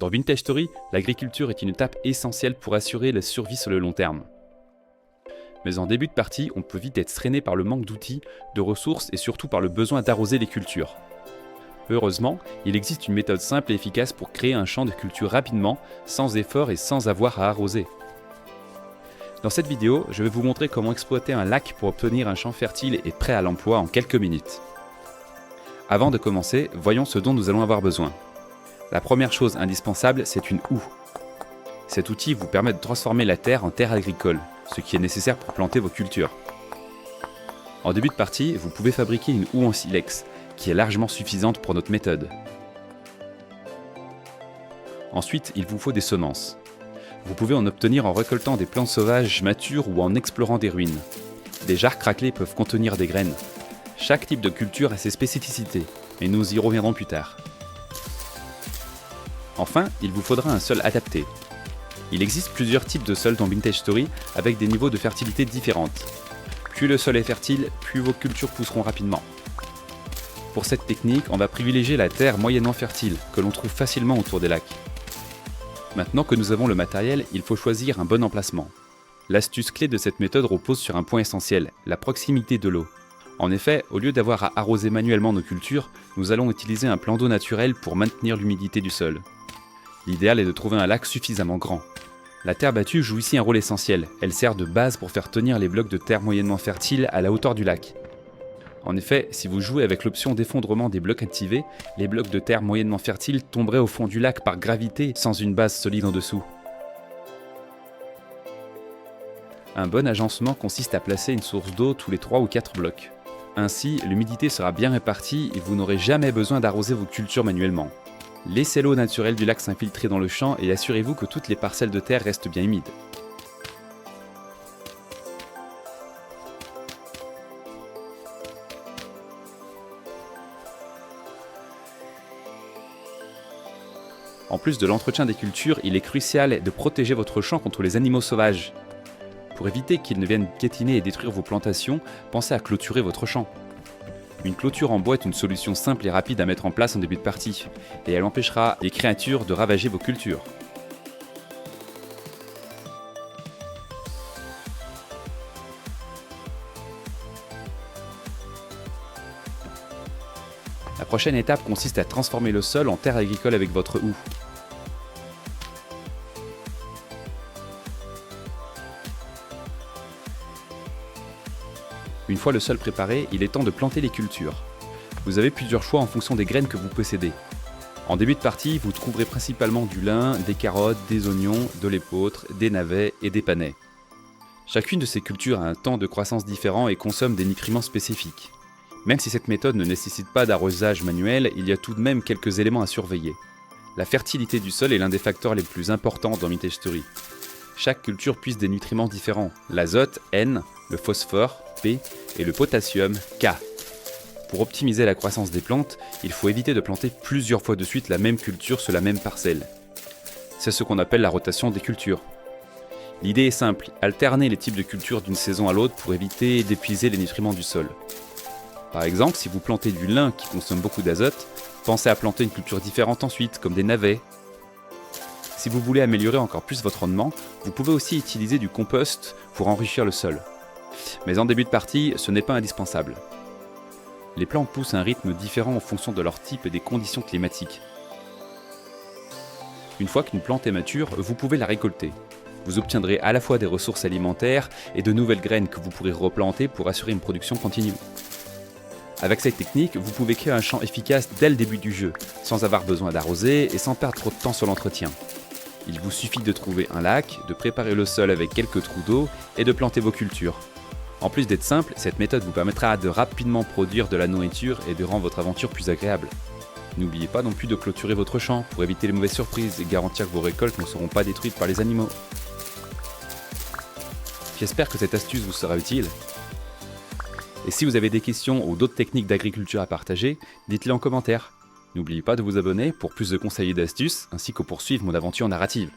Dans Vintage Story, l'agriculture est une étape essentielle pour assurer la survie sur le long terme. Mais en début de partie, on peut vite être freiné par le manque d'outils, de ressources et surtout par le besoin d'arroser les cultures. Heureusement, il existe une méthode simple et efficace pour créer un champ de culture rapidement, sans effort et sans avoir à arroser. Dans cette vidéo, je vais vous montrer comment exploiter un lac pour obtenir un champ fertile et prêt à l'emploi en quelques minutes. Avant de commencer, voyons ce dont nous allons avoir besoin. La première chose indispensable, c'est une houe. Cet outil vous permet de transformer la terre en terre agricole, ce qui est nécessaire pour planter vos cultures. En début de partie, vous pouvez fabriquer une houe en silex, qui est largement suffisante pour notre méthode. Ensuite, il vous faut des semences. Vous pouvez en obtenir en récoltant des plantes sauvages matures ou en explorant des ruines. Des jarres craquelées peuvent contenir des graines. Chaque type de culture a ses spécificités, mais nous y reviendrons plus tard. Enfin, il vous faudra un sol adapté. Il existe plusieurs types de sols dans Vintage Story avec des niveaux de fertilité différentes. Plus le sol est fertile, plus vos cultures pousseront rapidement. Pour cette technique, on va privilégier la terre moyennement fertile, que l'on trouve facilement autour des lacs. Maintenant que nous avons le matériel, il faut choisir un bon emplacement. L'astuce clé de cette méthode repose sur un point essentiel, la proximité de l'eau. En effet, au lieu d'avoir à arroser manuellement nos cultures, nous allons utiliser un plan d'eau naturel pour maintenir l'humidité du sol. L'idéal est de trouver un lac suffisamment grand. La terre battue joue ici un rôle essentiel, elle sert de base pour faire tenir les blocs de terre moyennement fertiles à la hauteur du lac. En effet, si vous jouez avec l'option d'effondrement des blocs activée, les blocs de terre moyennement fertiles tomberaient au fond du lac par gravité sans une base solide en dessous. Un bon agencement consiste à placer une source d'eau tous les 3 ou 4 blocs. Ainsi, l'humidité sera bien répartie et vous n'aurez jamais besoin d'arroser vos cultures manuellement. Laissez l'eau naturelle du lac s'infiltrer dans le champ et assurez-vous que toutes les parcelles de terre restent bien humides. En plus de l'entretien des cultures, il est crucial de protéger votre champ contre les animaux sauvages. Pour éviter qu'ils ne viennent piétiner et détruire vos plantations, pensez à clôturer votre champ. Une clôture en bois est une solution simple et rapide à mettre en place en début de partie, et elle empêchera les créatures de ravager vos cultures. La prochaine étape consiste à transformer le sol en terre agricole avec votre houe. Une fois le sol préparé, il est temps de planter les cultures. Vous avez plusieurs choix en fonction des graines que vous possédez. En début de partie, vous trouverez principalement du lin, des carottes, des oignons, de l'épeautre, des navets et des panais. Chacune de ces cultures a un temps de croissance différent et consomme des nutriments spécifiques. Même si cette méthode ne nécessite pas d'arrosage manuel, il y a tout de même quelques éléments à surveiller. La fertilité du sol est l'un des facteurs les plus importants dans Vintage Story. Chaque culture puise des nutriments différents, l'azote N, le phosphore P et le potassium K. Pour optimiser la croissance des plantes, il faut éviter de planter plusieurs fois de suite la même culture sur la même parcelle. C'est ce qu'on appelle la rotation des cultures. L'idée est simple, alterner les types de cultures d'une saison à l'autre pour éviter d'épuiser les nutriments du sol. Par exemple, si vous plantez du lin qui consomme beaucoup d'azote, pensez à planter une culture différente ensuite, comme des navets. Si vous voulez améliorer encore plus votre rendement, vous pouvez aussi utiliser du compost pour enrichir le sol. Mais en début de partie, ce n'est pas indispensable. Les plantes poussent à un rythme différent en fonction de leur type et des conditions climatiques. Une fois qu'une plante est mature, vous pouvez la récolter. Vous obtiendrez à la fois des ressources alimentaires et de nouvelles graines que vous pourrez replanter pour assurer une production continue. Avec cette technique, vous pouvez créer un champ efficace dès le début du jeu, sans avoir besoin d'arroser et sans perdre trop de temps sur l'entretien. Il vous suffit de trouver un lac, de préparer le sol avec quelques trous d'eau et de planter vos cultures. En plus d'être simple, cette méthode vous permettra de rapidement produire de la nourriture et de rendre votre aventure plus agréable. N'oubliez pas non plus de clôturer votre champ pour éviter les mauvaises surprises et garantir que vos récoltes ne seront pas détruites par les animaux. J'espère que cette astuce vous sera utile. Et si vous avez des questions ou d'autres techniques d'agriculture à partager, dites-les en commentaire. N'oubliez pas de vous abonner pour plus de conseils et d'astuces, ainsi que pour suivre mon aventure narrative.